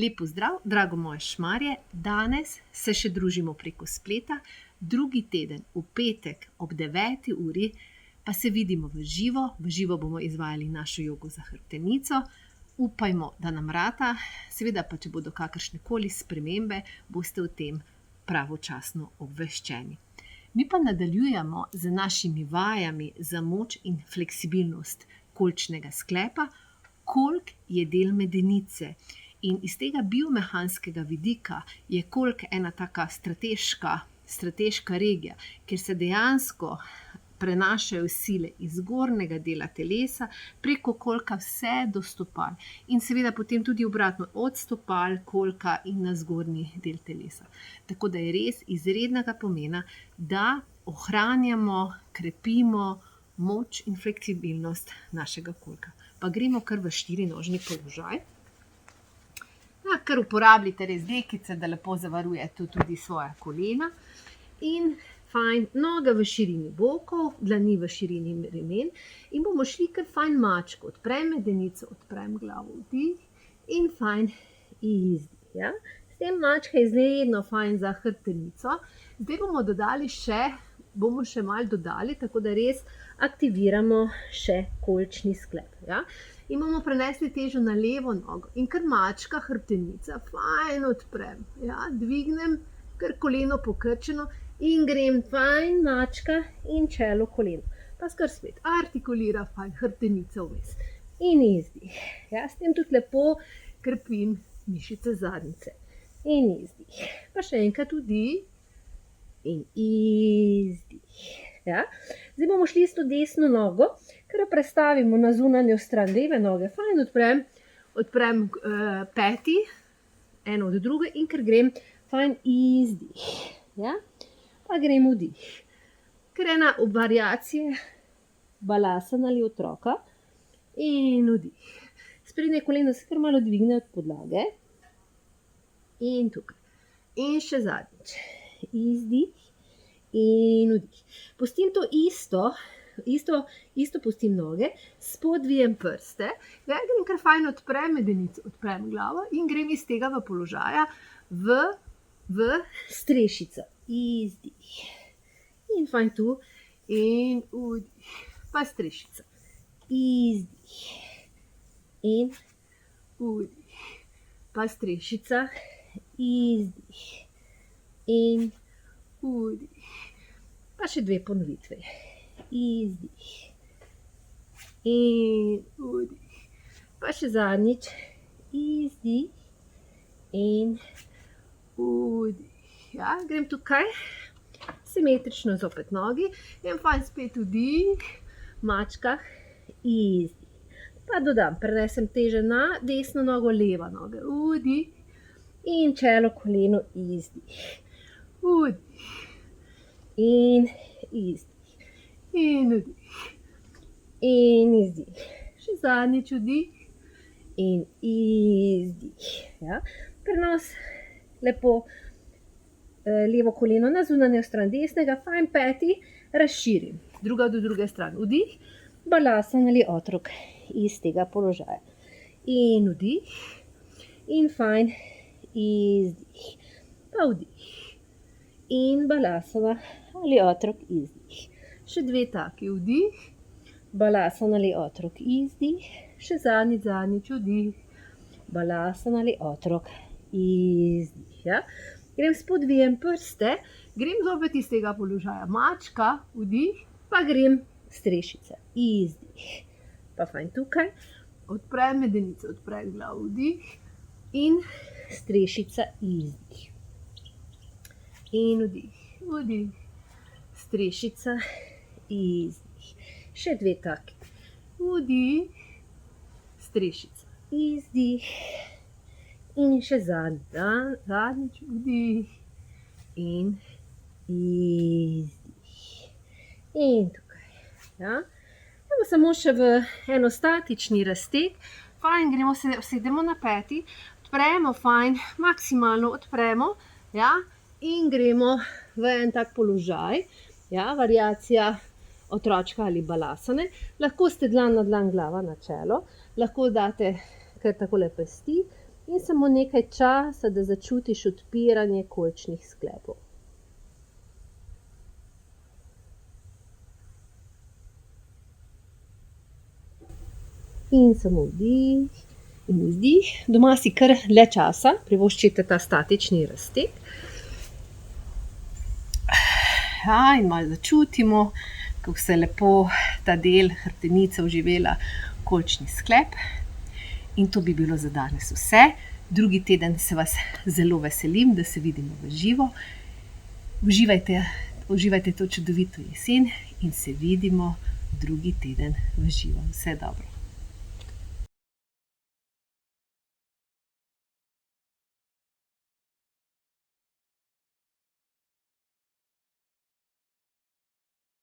Lep pozdrav, drago moje Šmarje. Danes se še družimo preko spleta, drugi teden v petek ob 9. uri pa se vidimo v živo. V živo bomo izvajali našo jogo za hrbtenico. Upajmo, da nam rata, seveda pa, če bodo kakršnekoli spremembe, boste o tem pravočasno obveščeni. Mi pa nadaljujemo z našimi vajami za moč in fleksibilnost kolčnega sklepa, kolk je del medenice. In iz tega biomehanskega vidika je kolk ena taka strateška regija, kjer se dejansko prenašajo sile iz zgornjega dela telesa preko kolka vse do stopal. In seveda potem tudi obratno, od stopal, kolka in na zgornji del telesa. Tako da je res izrednega pomena, da ohranjamo, krepimo moč in fleksibilnost našega kolka. Pa gremo kar v štirinožni položaj. Kar uporabljite res dekice, da lepo zavarujete tudi svoja kolena. In fajn, noga v širini bokov, dlani v širini remen. In bomo šli kar fajn mačko. Odprem medenico, odprem glavo, vdih in fajn izdih. Ja? S tem mačka je izredno fajn za hrbtenico. Zdaj bomo še malo dodali, tako da res aktiviramo še kolčni sklep. Ja? In bomo prenesli težo na levo nogo in kar mačka, hrbtenica, fajn odprem. Ja? Dvignem kar koleno pokrčeno in grem fajn mačka in čelo koleno. Pa skar spet artikulira fajn hrbtenica vmes. In izdih. Ja? S tem tudi lepo krepim mišice zadnjice. In izdih. Pa še enkrat vdih. In izdih. Ja? Zdaj bomo šli s to desno nogo, kar jo prestavimo na zunanjo stran leve noge. Fajn odprem peti, eno od druge in ker grem fajn izdih. Ja? Pa grem vdih. Ker ena variacija balasana ali otroka in vdih. Sprednje koleno se kar malo dvigne od podlage. In tukaj. In še zadnjič. Izdih. In vdih. Pustim to isto pustim noge, spodvijem prste, ja, grem kar fajn odprem medenico, odprem glavo in grem iz tega v položaja v strešico. Izdih. In fajn tu. In vdih. Pa strešica. Izdih. In vdih. Pa strešica. Izdih. In vdih. Pa še dve ponovitve. Izdih. In vdih. Pa še zadnjič. Izdih. In vdih. Ja, grem tukaj. Simetrično zopet nogi. In fajn spet vdih. Mačka. Izdih. Pa dodam, prenesem teže na desno nogo, leva noga. Vdih. In čelo, koleno, izdih. Vdih. In izdih. In vdih. In izdih. Še zadnjič vdih. In izdih. Ja? Prenos lepo levo koleno na zunanjo stran desnega, fajn peti, razširim. Druga do druge strani. Vdih. Balasan ali otrok iz tega položaja. In vdih. In fajn izdih. Pa vdih. In balasana ali otrok izdih. Še dve taki. Vdih. Balasan ali otrok izdih. Še zadnjič vdih. Balasan ali otrok izdih. Ja? Grem spodvijem prste. Grem zopet iz tega položaja. Mačka. Vdih. Pa grem strešica. Izdih. Pa fajn tukaj. Odprem medenico, odprem glavo. Vdih. In strešica. Izdih. In vdih. Vdih. Strešica. Izdih. Še dve taki. Vdih. Strešica. Izdih. In še zadnjič. Vdih. In izdih. In tukaj. Ja. Gremo samo še v eno statični razteg. Fajn, sedemo na peti. Odpremo fajn, maksimalno odpremo. Ja. In gremo v en tak položaj, ja, variacija otročka ali balasane. Lahko ste dlan na dlan, glava na čelo, lahko date kar takole pesti In samo nekaj časa, da začutiš odpiranje kolčnih sklepov. In samo vdih in izdih. Doma si kar dlje časa privoščite ta statični razteg. Ja, in malo začutimo, kako se lepo ta del hrbtenice vživela kolčni sklep. In to bi bilo za danes vse. Drugi teden se vas zelo veselim, da se vidimo v živo. Uživajte to čudovito jesen in se vidimo drugi teden v živo. Vse dobro.